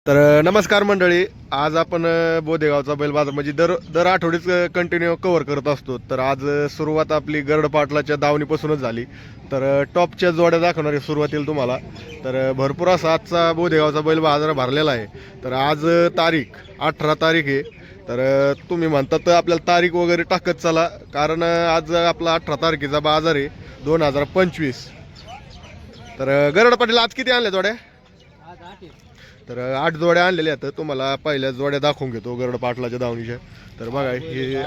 तर नमस्कार मंडळी. आज आपण बोदेगावचा बैल बाजार म्हणजे दर आठवडीच कंटिन्यू कव्हर करत असतो. तर आज सुरुवात आपली गरड पाटलाच्या दावणीपासूनच झाली. तर टॉपच्या जोड्या दाखवणार आहे सुरुवातीला तुम्हाला. तर भरपूर असा आजचा बोदेगावचा बैल बाजार भरलेला आहे. तर आज तारीख 18 तारीख आहे. तर तुम्ही म्हणतात तर आपल्याला तारीख वगैरे टाकत चला, कारण आज आपला 18 तारखेचा बाजार आहे 2025. तर गरड पाटील आज किती आणल्या जोड्या? तर 8 जोड्या आणलेल्या आहेत. तुम्हाला पहिल्या जोड्या दाखवून घेतो गरड पाटलाच्या दावणीच्या. तर बघा हे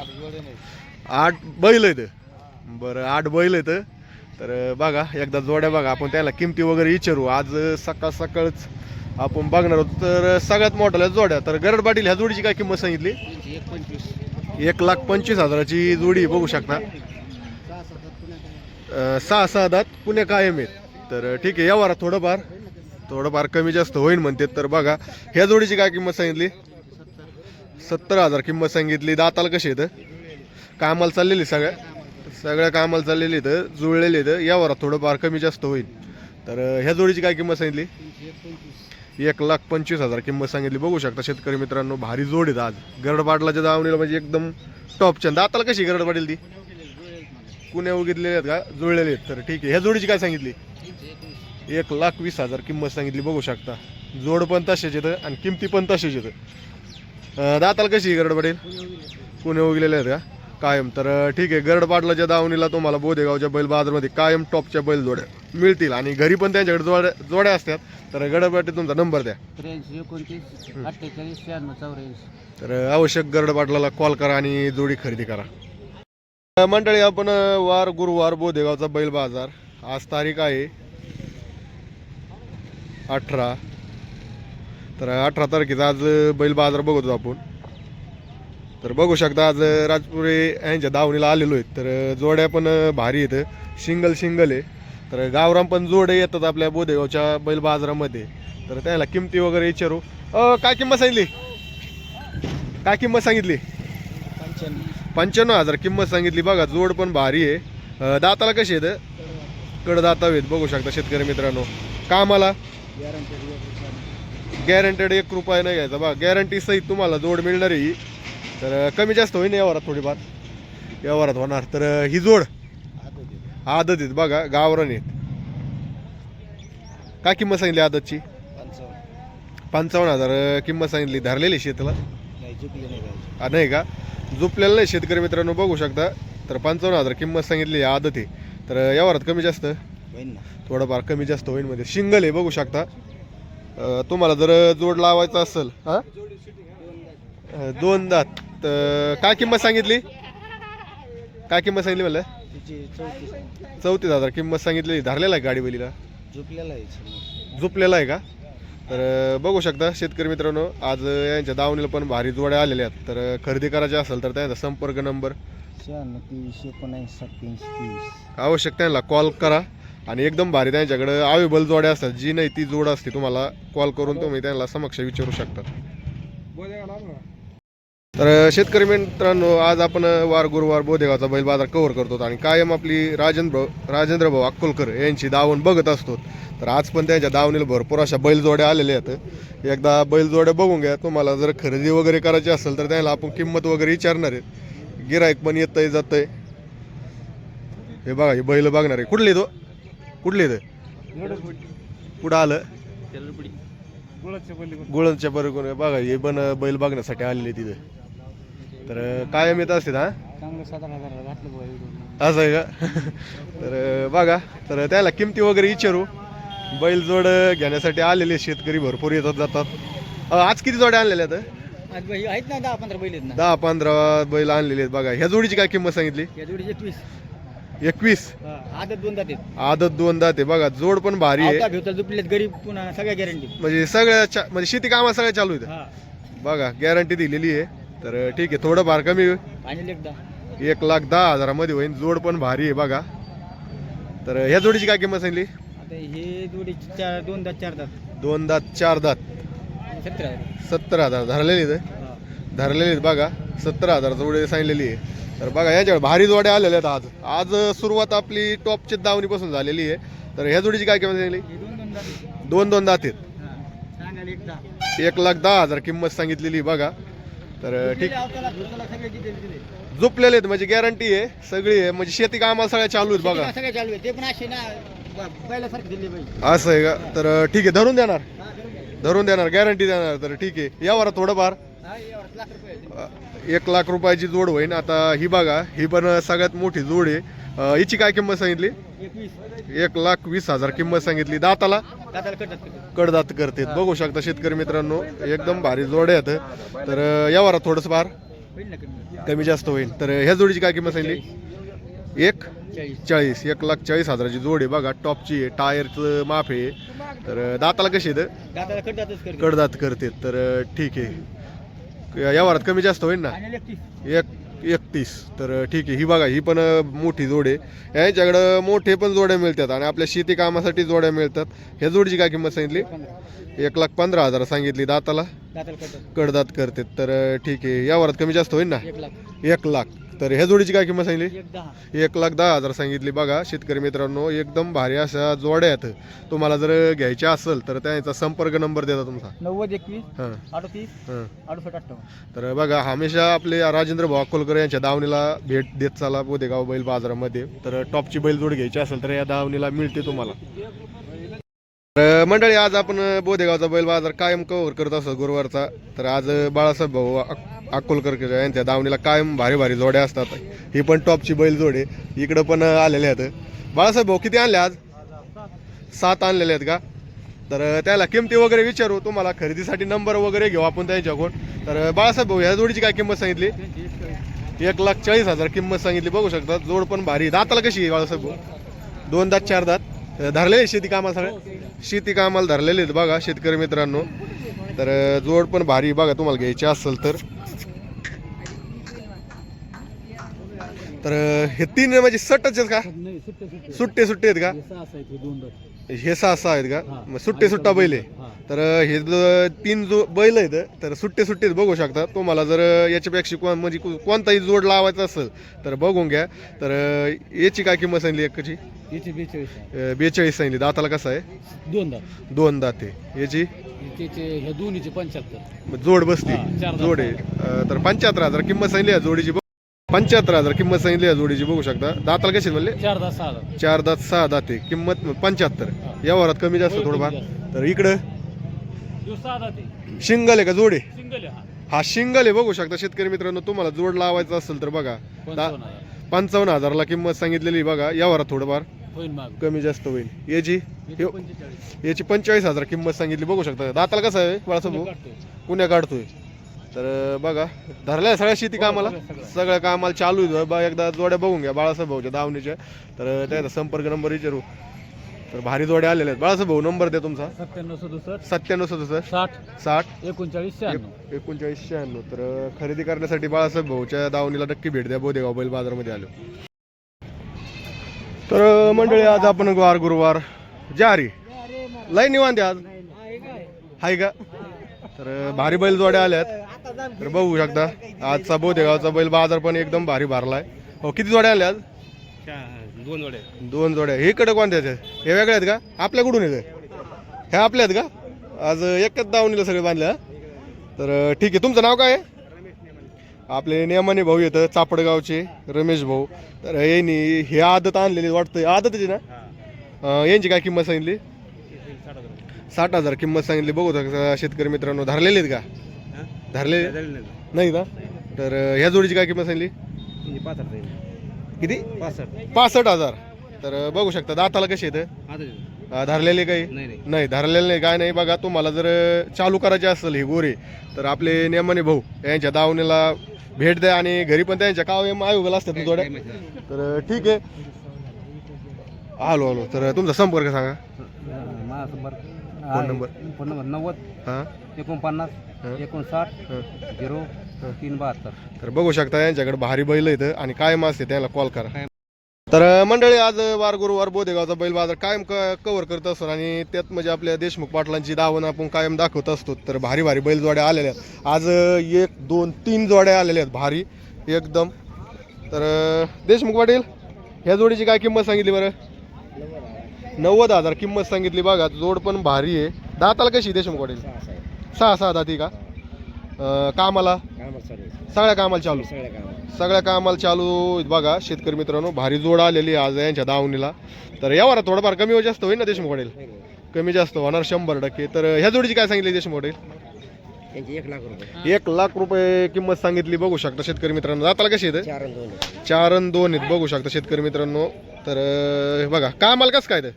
8 बैल आहेत. बरं 8 बैल आहेत. तर बघा एकदा जोड्या बघा, आपण त्याला किमती वगैरे विचारू. आज सकाळ सकाळच आपण बघणार होतो. तर सगळ्यात मोठ्या जोड्या. तर गरड पाटील ह्या जोडीची काय किंमत सांगितली? 1,25,000ची जोडी बघू शकता. 6 दात पुणे कायम आहेत. तर ठीक आहे, यावर थोडंफार कमी जास्त होईल म्हणते. तर बघा ह्या जोडीची काय किंमत सांगितली? 70,000 किंमत सांगितली. दाताला कशी येतं? कामाला चाललेली सगळ्या कामाला चाललेली इथं, जुळलेली इथं. यावर थोडंफार कमी जास्त होईल. तर ह्या जोडीची काय किंमत सांगितली? 1,25,000 किंमत सांगितली. बघू शकता शेतकरी मित्रांनो, भारी जोड आहेत आज गरड पाटलाच्या दावणीला, म्हणजे एकदम टॉपच्या. दाताला कशी गरड पाटील ती? कुण्या उगितलेले आहेत का? जुळलेले आहेत. तर ठीक आहे, ह्या जोडीची काय सांगितली? 1,20,000 किंमत सांगितली. बघू शकता जोड पण तसेच येतं आणि किमती पण तसेच येतं. दाताला कशी गरड पाटील? कुणे उगलेले आहेत का? कायम. तर ठीक आहे, गरड पाटलाच्या दावणीला तुम्हाला बोदेगावच्या बैल बाजारमध्ये कायम टॉपच्या बैल जोड्या मिळतील आणि घरी पण त्यांच्याकडे जोड्या असतात. तर गरड पाटील तुमचा नंबर द्या. 29 48 96 84. तर आवश्यक गरड पाटलाला कॉल करा आणि जोडी खरेदी करा. मंडळी आपण गुरुवार बोदेगावचा बैल बाजार. आज तारीख आहे 18. तर 18 तारखेचा आज बैल बाजार बघतो आपण. तर बघू शकता आज राजपुरे यांच्या दावणीला आलेलो आहेत. तर जोड्या पण भारी आहेत, सिंगल आहे. तर गावराम पण जोडे येतात आपल्या बोदेगावच्या बैल बाजारामध्ये. तर त्याला किमती वगैरे विचारू. काय किंमत सांगितली? 95,000 किंमत सांगितली. बघा जोड पण भारी आहे. दाताला कशी आहेत? कडदाता आहेत. बघू शकता शेतकरी मित्रांनो. कामाला गॅरंटेड 1 रुपया नाही घ्यायचा. बघा गॅरंटी सहित तुम्हाला जोड मिळणार आहे. तर कमी जास्त होईल यावरात, थोडीफार यावरात होणार. तर ही जोड आदत आहेत. बघा गावरान आहेत. काय किंमत सांगितली आदतची? 55,000 किंमत सांगितली. धरलेली शेतला नाही का? झोपलेलं नाही शेतकरी मित्रांनो, बघू शकता. तर 55,000 किंमत सांगितली. आदत आहे. तर यावरात कमी जास्त थोडंफार कमी जास्त होईल. मध्ये सिंगल आहे बघू शकता. तुम्हाला जर जोड लावायचा असेल 2 दात. तर काय किंमत सांगितली? मला 34,000 किंमत सांगितली. धरलेला आहे गाडी बैलीला? झोपलेला आहे का? तर बघू शकता शेतकरी मित्रांनो, आज यांच्या दावणीला पण भारी जोड्या आलेल्या आहेत. तर खरेदी करायची असेल तर त्यांचा संपर्क नंबर 96 आवश्यक त्यांना कॉल करा. आणि एकदम भारी त्यांच्याकडे अवेलेबल जोड्या असतात. जी नाही ती जोड असते, तुम्हाला कॉल करून तुम्ही त्यांना समक्ष विचारू शकता. तर शेतकरी मित्रांनो, आज आपण गुरुवार बोदेगावचा बैल बाजार कव्हर करतो आणि कायम आपली राजेंद्र भाऊ अक्कोलकर यांची दावण बघत असतो. तर आज पण त्यांच्या दावणीला भरपूर अशा बैल जोड्या आलेल्या आहेत. एकदा बैल जोड्या बघून घ्या. तुम्हाला जर खरेदी वगैरे करायची असेल तर त्याला आपण किंमत वगैरे विचारणार आहेत. गिराईक पण येतंय जातंय. हे बघा हे बैल बघणार आहे. कुठले इथं पुढं आलं गुळणच्या बरोबर. बघा हे पण बैल बघण्यासाठी आलेले तिथे. तर कायम येत असते. असं आहे का? तर बघा, तर त्याला किमती वगैरे विचारू. बैल जोड घेण्यासाठी आलेले शेतकरी भरपूर येतात जातात. आज किती जोड्या आणलेल्या आहेत? 10-15 बैल आहेत ना. 10-15 बैल आणलेले आहेत. बघा ह्या जोडीची काय किंमत सांगितली? 21. आदत 2 दात आहेत. आदत 2 दात आहे. बघा जोड पण भारी आहे. गरीब पुन्हा सगळ्या गॅरंटी. म्हणजे म्हणजे शेती कामा सगळ्या चालू आहेत. बघा गॅरंटी दिलेली आहे. तर ठीक आहे, थोडंफार कमी 1,10,000 मध्ये होईल. जोड पण भारी आहे बघा. तर ह्या जोडीची काय किंमत सांगितली? आता हे जोडी 2 दात 4 दात. 2 दात 4 दात 70,000 धरलेले बघा. 70,000 जोडी सांगितलेली आहे. तर बघा याच्यावर भारी जोड्या आलेल्या आहेत. आज सुरुवात आपली टॉपच्या दावणीपासून झालेली आहे. तर ह्या जोडीची काय किंमत सांगितली? 2 दात आहेत. 1,10,000 किंमत सांगितलेली बघा. तर ठीक सगळे डिटेल दिले. झोपलेले आहेत म्हणजे गॅरंटी आहे सगळी आहे म्हणजे शेती कामाला सगळ्या चालू आहेत बघा. सगळे चालू आहे ते पण असे ना पहिल्यासारखे दिले पाहिजे. असं आहे का? तर ठीक आहे धरून देणार गॅरंटी देणार. तर ठीक आहे यावर थोडंफार लाख रुपये 1,00,000 रुपयाची जोड होईल. आता ही बघा ही पण सगळ्यात मोठी जोड आहे. हिची काय किंमत सांगितली? 1,20,000 किंमत सांगितली. दाताला कडदात करते बघू शकता शेतकरी मित्रांनो एकदम भारी जोड आहेत. तर यावर थोडंसं फार कमी जास्त होईल. तर ह्या जोडीची काय किंमत सांगितली? 1,40,000 1,40,000ची जोड आहे बघा. टॉपची आहे टायरचं माफ आहे. तर दाताला कशी आहे? कडदात करते. तर ठीक आहे यावरात कमी जास्त होईल ना? 1,31. तर ठीक आहे ही बघा ही पण मोठी जोड आहे. यांच्याकडं मोठे पण जोड्या मिळतात आणि आपल्या शेती कामासाठी जोड्या मिळतात. ह्या जोडीची काय किंमत सांगितली? 1,15,000 सांगितली. दाताला कडदात करते. तर ठीक आहे यावरात कमी जास्त होईल ना? 1,00,000. तर ह्या जोडीची काय किंमत सांगितली? 1,10,000 सांगितली बघा. शेतकरी मित्रांनो एकदम भारी अशा जोड्या आहेत. तुम्हाला जर घ्यायच्या असेल तर त्यांचा संपर्क नंबर देता तुमचा? 9021 हां 38 हां 68. तर बघा हमेशा आपले राजेंद्र भाऊ अकोलकर यांच्या दावणीला भेट देत चाला बोदेगाव बैल बाजारामध्ये. तर टॉपची बैलजोड घ्यायची असेल तर या दावणीला मिळते तुम्हाला. तर मंडळी आज आपण बोदेगावचा बैल बाजार कायम कव्हर करत असतो गुरुवारचा. तर आज बाळासाहेब भाऊ अकोलकर यांच्या दावणीला कायम भारी भारी जोड्या असतात. ही पण टॉपची बैल जोड आहे. इकडं पण आलेले आहेत. बाळासाहेब भाऊ किती आणले आज? 7 आणलेले आहेत का? तर त्याला किमती वगैरे विचारू तुम्हाला खरेदीसाठी नंबर वगैरे घेऊ आपण त्यांच्याकडून. तर बाळासाहेब भाऊ ह्या जोडीची काय किंमत सांगितली? 1,40,000 किंमत सांगितली बघू शकता. जोड पण भारी. दाताला कशी आहे बाळासाहेब भाऊ? 2 दात 4 दात धरलेले शेती कामाला सगळे शेती कामाला धरलेले आहेत बघा शेतकरी मित्रांनो. तर जोड पण भारी बघा तुम्हाला घ्यायची असेल तर. तर हे 3 म्हणजे सटच आहेत का? सुट्टे आहेत का? हे 6 आहेत का? मग सुट्टा बैल आहे. तर हे 3 जो बैल आहेत तर सुट्टे बघू शकता. तुम्हाला जर याच्यापेक्षा म्हणजे कोणताही जोड लावायचा असेल तर बघून घ्या. तर याची काय किंमत सांगितली? एकची 42 सांगितली. दाताला कसं आहे? 2 दात आहे. याची दोन्हीचे 75 जोड बसती जोड आहे. तर 75,000 किंमत सांगितली या जोडीची. 75,000 किंमत सांगितली या जोडीची बघू शकता. दाताला कशी म्हणले? 4 दात 6 दात आहे. किंमत 75. या वरात कमी जास्त थोडंफार. तर इकडं शिंगल आहे का जोड आहे? हा शिंगल आहे बघू शकता शेतकरी मित्रांनो. तुम्हाला जोड लावायचा असेल तर बघा 55,000ला किंमत सांगितलेली बघा. या वरात थोडंफार कमी जास्त होईल. याची 45,000 किंमत सांगितली बघू शकता. दाताला कसं आहे बाळासाहेब? पुण्या काढतोय. तर बघा धरल्या सगळ्या शेती कामाला सगळ्या कामाला चालू आहे बा. एकदा जोड्या बघून घ्या बाळासाहेब भाऊच्या दावणीच्या. तर त्याचा संपर्क नंबर विचारू. तर भारी जोड्या आलेल्या आहेत. बाळासाहेब भाऊ नंबर द्या तुमचा? 9767 60 39 96. तर खरेदी करण्यासाठी बाळासाहेब भाऊच्या दावणीला नक्की भेट द्या बोदेगाव बैल बाजारामध्ये आलो. तर मंडळी आज आपण गुरुवार जारी लय निवांत आज हाय का? तर भारी बैल जोड्या आल्यात. तर बघू शकता आजचा बोदेगावचा बैल बाजार पण एकदम भारी भरलाय. हो किती जोड्या आल्या आज? 2 जोड्या. हे कडे कोणत्या आहेत? हे वेगळ्या आहेत का? आपल्याकडून येत ह्या आपल्या आहेत का? आज एकच दावणीला सगळे बांधले. तर ठीक आहे तुमचं नाव काय आहे? आपले नियमाने भाऊ येतं चापडगावचे रमेश भाऊ. तर यांनी हे आदत आणलेली वाटतं आदतची ना? यांची काय किंमत सांगितली? 60,000 किंमत सांगितली बघू शकता शेतकरी मित्रांनो. धरलेले आहेत का? धरलेले नाही का? तर ह्या जोडीची काय किंमत सांगितली? किती? 65,000. तर बघू शकता दाताला कसे येतं? धरलेले काही नाही धरलेले नाही काय नाही बघा. तुम्हाला जर चालू करायचे असेल हे गोरे तर आपले नेमाने भाऊ यांच्या दावणीला भेट द्या. आणि घरी पण त्यांच्या कायम आयोगाला असतात थोड्या. तर ठीक आहे हॅलो. तर तुमचा संपर्क सांगा. फोन नंबर 90 हां 49 59 0372. तर बघू शकता यांच्याकडे भारी बैल येतं आणि कायम असते त्याला कॉल करा. तर मंडळी आज वार गुरुवार बोदेगावचा बैल बाजार कायम कव्हर करत असतो आणि त्यात म्हणजे आपल्या देशमुख पाटलांची दावण आपण कायम दाखवत असतो. तर भारी भारी बैल जोड्या आलेल्या आहेत आज. 1 2 3 जोड्या आलेल्या आहेत भारी एकदम. तर देशमुख पाटील ह्या जोडीची काय किंमत सांगितली बरं? 90,000 किंमत सांगितली बघा. जोड पण भारी आहे. दाताला कशी देशमुख पाटील? 6 दाती का? कामाला सगळ्या कामाला चालू, सगळ्या कामाला चालू बघा शेतकरी मित्रांनो. भारी जोड आलेली आज यांच्या दावणीला. तर यावर थोडंफार कमी जास्त होईल ना देशमुख वडील? कमी जास्त होणार 100%. तर ह्या जोडीची काय सांगितली देशमुख वडील? 1,00,000 किंमत सांगितली. बघू शकता शेतकरी मित्रांनो. दाताला कशी येतं? 4 आणि 2 आहेत. बघू शकता शेतकरी मित्रांनो. तर बघा कामाला कसं काय तर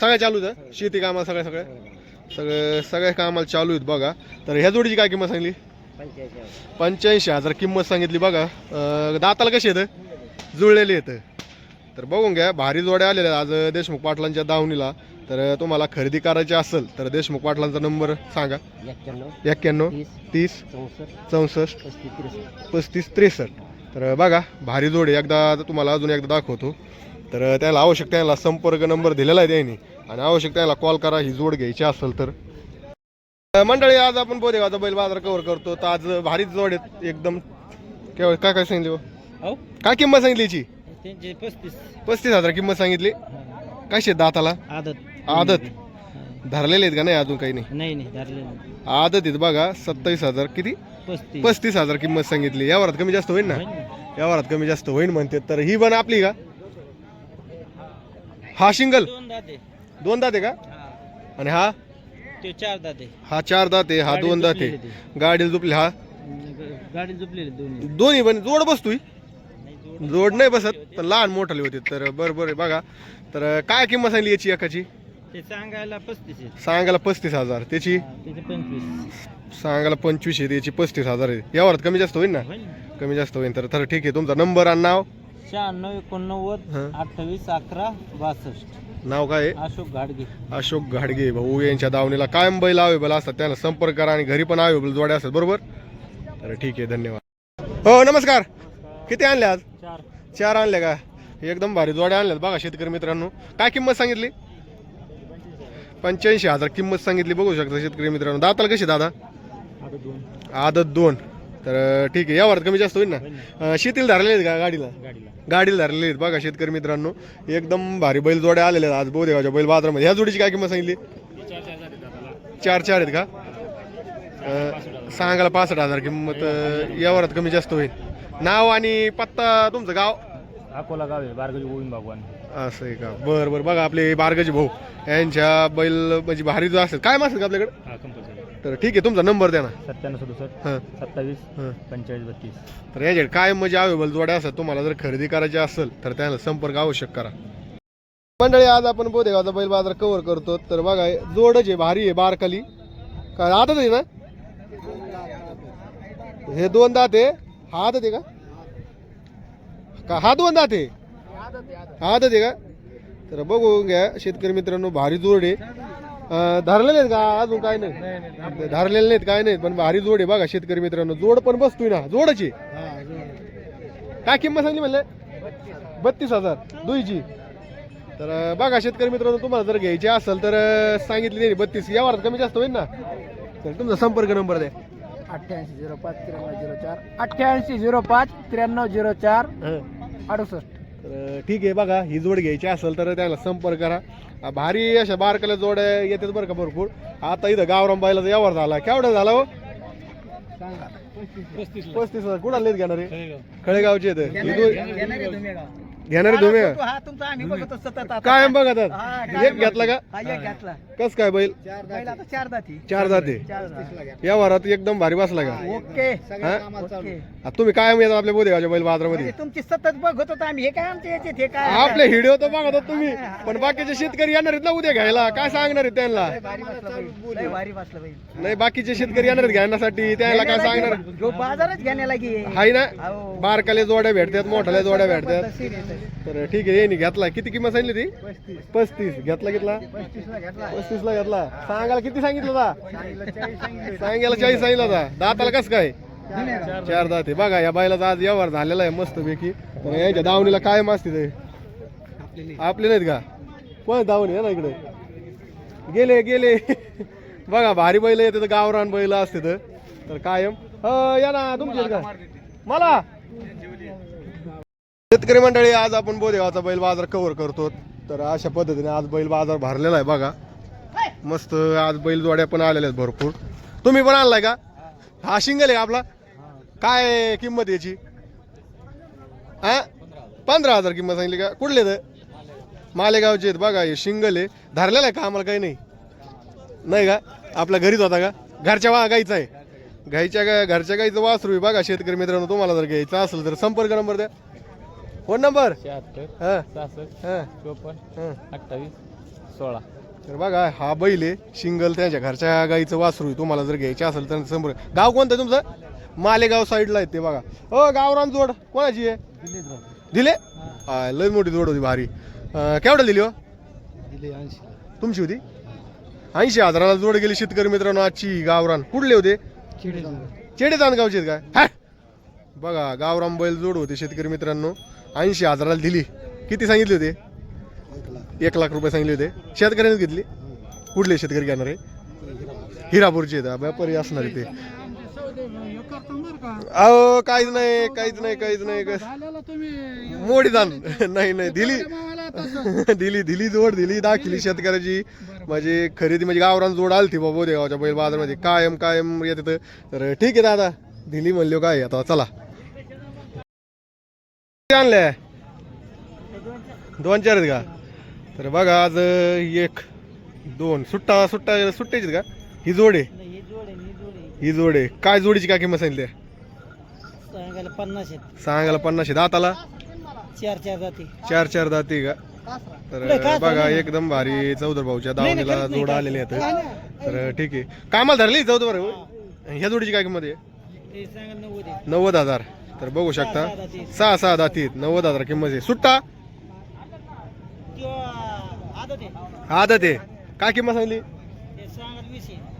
सगळ्या चालू आहे, शेती कामाला सगळ्या कामाला चालू आहेत बघा. तर ह्या जोडीची काय किंमत सांगली? 85,000 किंमत सांगितली बघा. दाताला कशी येतं? जुळलेली येतं. तर बघून घ्या भारी जोड्या आलेल्या आज देशमुख पाटलांच्या दावणीला. तर तुम्हाला खरेदी करायची असेल तर देशमुख पाटलांचा नंबर सांगा. 91 30 64 35 63. तर बघा भारी जोडी एकदा तुम्हाला अजून एकदा दाखवतो. तर त्याला आवश्यक त्याला संपर्क नंबर दिलेला आहे त्यांनी आणि आवश्यक त्याला कॉल करा ही जोड घ्यायची असेल तर. मंडळी आज आपण बोदेगावचा बैल बाजार कव्हर करतो. तर आज भारीच जोड आहेत एकदम. काय काय सांगितले? काय किंमत सांगितली याची? 35,000 किंमत सांगितली. कशी दाताला? आदत धरलेले आहेत का? नाही अजून काही नाही. आदत आहेत बघा. 27,000 किती? 35,000 किंमत सांगितली. या वरात कमी जास्त होईल ना? या वरात कमी जास्त होईल म्हणते. तर ही पण आपली का? हा सिंगल 2 दाते का? आणि हा 4 दाते. हा 4 दाते, हा 2 दाते. गाडी झुपली. हा गाडी झोपलेली दोन्ही पण जोड बसतोय. जोड नाही बसत पण लहान मोठाली होती. तर बरोबर बघा. तर काय किंमत सांगली याची एकाची? ते सांगायला 35. सांगायला 35,000. त्याची 25. सांगायला 25 आहे. त्याची 35,000 आहे. यावर कमी जास्त होईल ना? कमी जास्त होईल. तर ठीक आहे. तुमचा नंबर आणि नाव? 96 89 28 11 62. नाव काय आहे? अशोक घाडगे. अशोक घाडगे भाऊ यांच्या दावणीला कायम बैल अवेलेबल असतात. त्यांना संपर्क करा आणि घरी पण अवेलेबल जोड्या असतात बरोबर. तर ठीक आहे धन्यवाद. हो नमस्कार. किती आणले आज? 4 आणले का? एकदम भारी जोड्या आणल्यात बघा शेतकरी मित्रांनो. काय किंमत सांगितली? 85,000 किंमत सांगितली. बघू शकता शेतकरी मित्रांनो. दाताला कशी दादा? आदत 2. तर ठीक आहे. यावर कमी जास्त होईल ना? शेतीला धरलेले आहेत का? गाडीला धरलेले आहेत बघा शेतकरी मित्रांनो. एकदम भारी बैल जोड्या आलेल्या आहेत आज बोदेगावच्या बैल बाजारामध्ये. ह्या जोडीची काय किंमत सांगितली? 4 आहेत का? सांगायला 65,000 किंमत. यावरात कमी जास्त होईल. नाव आणि पत्ता तुमचं गाव? अकोला गाव आहे, बारगजी गोविंद भगवान. असं आहे का? बरं बघा आपले बारगजी भाऊ यांच्या बैल म्हणजे भारी जो असेल काय मासेल का आपल्याकडे? तर ठीक आहे. तुमचा नंबर द्या ना. 97 67 27 45 32. तर याच्याकडे काय म्हणजे अवेलेबल जोड्या असतात. तुम्हाला जर खरेदी करायची असेल तर त्याला संपर्क आवश्यक करा. मंडळी आज आपण बोदेगावचा बैल बाजार कव्हर करतो. तर बघा जोडच आहे भारी आहे. बारकाली काय आदत आहे ना? हे 2 दात आहे. हा आदत आहे का? हा 2 दात आहे. आदत आहे का? तर बघू घ्या शेतकरी मित्रांनो भारी जोड आहे. धरलेले आहेत का? अजून काय नाही धरलेले नाहीत काय नाही पण भारी जोड आहे बघा शेतकरी मित्रांनो. जोड पण बसतोय ना? जोडची काय किंमत सांगली म्हणले? 32,000 दुईची. तर बघा शेतकरी मित्रांनो तुम्हाला जर घ्यायची असेल तर सांगितली नाही 32. यावर कमी जास्त होईल ना? तर तुमचा संपर्क नंबर द्या. 88 05 93 04 88 05 93 04 68. तर ठीक आहे. बघा ही जोड घ्यायची असेल तर त्याला संपर्क करा. भारी अशा बारकाल्या जोड्या येतात बरं का भरपूर. आता इथं गावराम बायला यावर झाला केवढा झाला हो? 35,000. कुठं लेत घेणार आहे? खळेगावचे घेणारे तुम्ही कायम बघतात. एक घेतला का? कस काय बैल? 4 दाते. या वारात एकदम भारी बसला का? ओके. तुम्ही कायम येतात आपल्या बोदेगावच्या बैल बाजारामध्ये? तुमची सतत बघत होतो आम्ही. हे काय आमचे याचे हे काय आपले व्हिडिओ तर बघत होत तुम्ही पण बाकीचे शेतकरी येणार आहेत ना उद्या घ्यायला. काय सांगणार आहेत त्यांना? भारी बसलं बाई. नाही बाकीचे शेतकरी येणार आहेत घेण्यासाठी त्यांना काय सांगणार? बाजारच घेण्याला हाय ना? बारकाले जोड्या भेटतात मोठ्याल्या जोड्या भेटतात. तर ठीक आहे. येणी घेतला. किती किंमत सांगितली ती? 35. घेतला 35 ला घेतला. सांगायला किती सांगितलं होता? सांगायला 40 सांगितलं होता. दाताला कसं काय? 4 दात आहे. बघा या बायला आज व्यवहार झालेला आहे मस्त पैकी. तर यांच्या दावणीला काय मस्ती ते आपले नाहीत का? पण दावणी आहे ना इकडे गेले बघा भारी बैल येते. गावरान बैल असते तर कायम या ना तुमचे का? मला शेतकरी मंडळी आज आपण बोदेगावचा बैल बाजार कव्हर करतो. तर अशा पद्धतीने आज बैल बाजार भरलेला आहे बघा. मस्त आज बैल जोड्या पण आलेल्या आहेत भरपूर. तुम्ही पण आणलाय का? हा शिंगल आहे आपला. काय किंमत याची? हा 15,000 किंमत सांगितली का? कुठले तर मालेगावचे आहेत बघा. हे शिंगल आहे. धरलेला आहे का? आम्हाला काही नाही का? आपल्या घरीच होता का? घरच्या गाईचा आहे. घरच्या गाईचं वासरू आहे बघा. शेतकरी मित्रांनो तुम्हाला जर घ्यायचं असेल तर संपर्क नंबर द्या. फोन नंबर 76 हा 66 हा 54 28 16. तर बघा हा बैल आहे शिंगल. त्यांच्या घरच्या गाईचं वासरू आहे. तुम्हाला जर घ्यायचं असेल तर संपर्क. गाव कोणतं आहे तुमचं? मालेगाव साईडला आहे ते बघा. हो गावरान जोड कोणाची आहे? दिले हा लय मोठी जोड होती भारी. केवढं दिली हो? दिले 80. तुमची होती? 80,000ला जोड गेली शेतकरी मित्रांनो आजची. गावरान कुठले होते? चेडे तांदगावचे आहेत काय? बघा गावरान बैल जोड होते शेतकरी मित्रांनो. 80,000ला दिली. किती सांगितले होते? 1,00,000 रुपये सांगितले होते. शेतकऱ्यानेच घेतली? कुठले शेतकरी घेणार आहे? हिरापूरचे आहेत. व्यापारी असणार आहे ते. अहो काहीच नाही. मोडी जाण नाही दिली जोड दिली दाखिली शेतकऱ्याची. म्हणजे खरेदी म्हणजे गावरान जोड आलती बाबा देगावच्या बैल बाजारमध्ये कायम येत. तर ठीक आहे दादा दिली म्हणलो काय आता. चला आणल्या 2-4 आहेत का? तर बघा आज 1 2 सुट्ट्याची का? ही जोड आहे. ही जोड आहे. काय जोडीची काय किंमत सांगितली? सांगायला 50. दाताला 4 दाती का? तर बघा एकदम भारी चौधर भाऊच्या दावणीला जोड आलेले आहेत. तर ठीक आहे. कामाला धरली चौधर भाऊ. ह्या जोडीची काय किंमत आहे? 90,000. तर बघू शकता 6 दाती 90,000 किंमत आहे. सुट्टा आदत आहे. काय किंमत सांगली?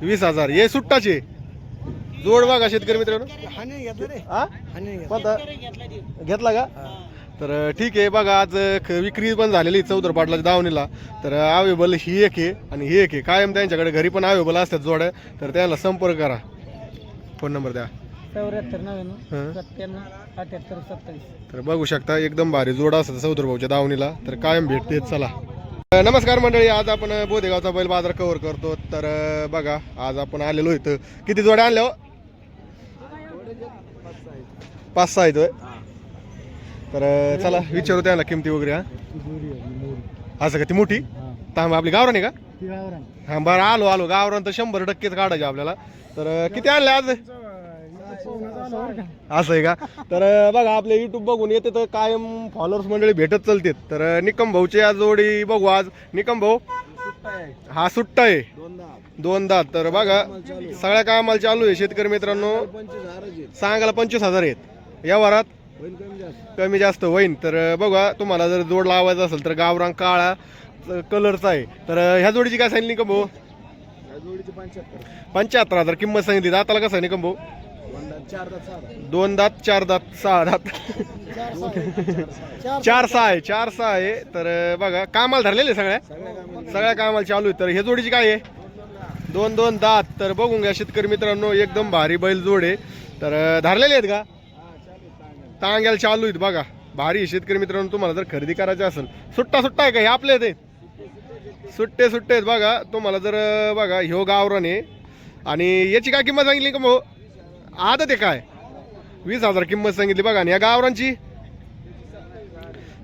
20,000. हे सुट्टाचे जोड बघा शेतकरी मित्रांनो. घेतला का? तर ठीक आहे बघा आज विक्री पण झालेली चौधर पाटलाच्या दावणीला. तर अवेलेबल ही एक आहे आणि ही एक आहे. कायम त्यांच्याकडे घरी पण अवेलेबल असतात जोड्या. तर त्याला संपर्क करा. फोन नंबर द्या. 74 तर बघू शकता एकदम भारी जोड असतात चौधर भाऊच्या दावणीला. तर कायम भेटते. चला नमस्कार मंडळी. आज आपण बोदेगावचा बैल बाजार कव्हर करतो. तर बघा आज आपण आलेलो इथं. किती जोड्या आणल्या हो? 5-6 आहेत. तर चला विचारू त्याला किमती वगैरे. हा असं का? ती मोठी तांब आपली गावरान आहे का? हा बरं आलो गावरान तर 100% काढायचे आपल्याला. तर किती आणले आज? असं आहे का? तर बघा आपले युट्यूब बघून येते तर कायम फॉलोअर्स मंडळी भेटत चालते. तर निकम भाऊची आज जोडी बघू. आज निकम भाऊ हा सुट्टा आहे 2 दात. तर बघा सगळ्या कामाला चालू आहे शेतकरी मित्रांनो. सांगायला 25,000 आहेत. या वरात कमी जास्त होईन. तर बघा तुम्हाला जर जोड लावायचा असेल तर गावरान काळा कलरचा आहे. तर ह्या जोडीची काय सांगितली निकम भाऊ? 75,000 किंमत सांगितली. दाताला कसं आहे निकम भाऊ? 2 दात 4 दात 6 दात 4-6 आहे. तर बघा कामाला धरलेले सगळ्या कामाला चालू आहे. तर ह्या जोडीची काय आहे? 2 दात. तर बघून घ्या शेतकरी मित्रांनो एकदम भारी बैल जोड आहे. तर धरलेले आहेत का? टांग्याला चालू आहेत बघा. भारी शेतकरी मित्रांनो तुम्हाला जर खरेदी करायची असेल. सुट्टा आहे का? हे आपले ते सुट्टे आहेत बघा. तुम्हाला जर बघा ह्यो गावरान आहे. आणि याची काय किंमत सांगितली का भाऊ? आदत आहे काय? 20,000 किंमत सांगितली बघा. आणि या गावरांची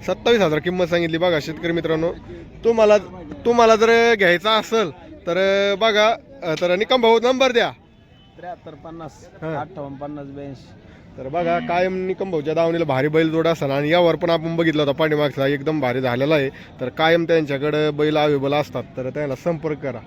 27,000 किंमत सांगितली बघा शेतकरी मित्रांनो. तुम्हाला जर घ्यायचा असेल तर बघा. तर निकम भाऊ नंबर द्या. 73 50 58 50 82. तर बघा कायम निकम भाऊच्या दावणीला भारी बैल जोड असताना. आणि यावर पण आपण बघितलं होता पाठीमागचा एकदम भारी झालेला आहे. तर कायम त्यांच्याकडे बैल अवेलेबल असतात. तर त्यांना संपर्क करा.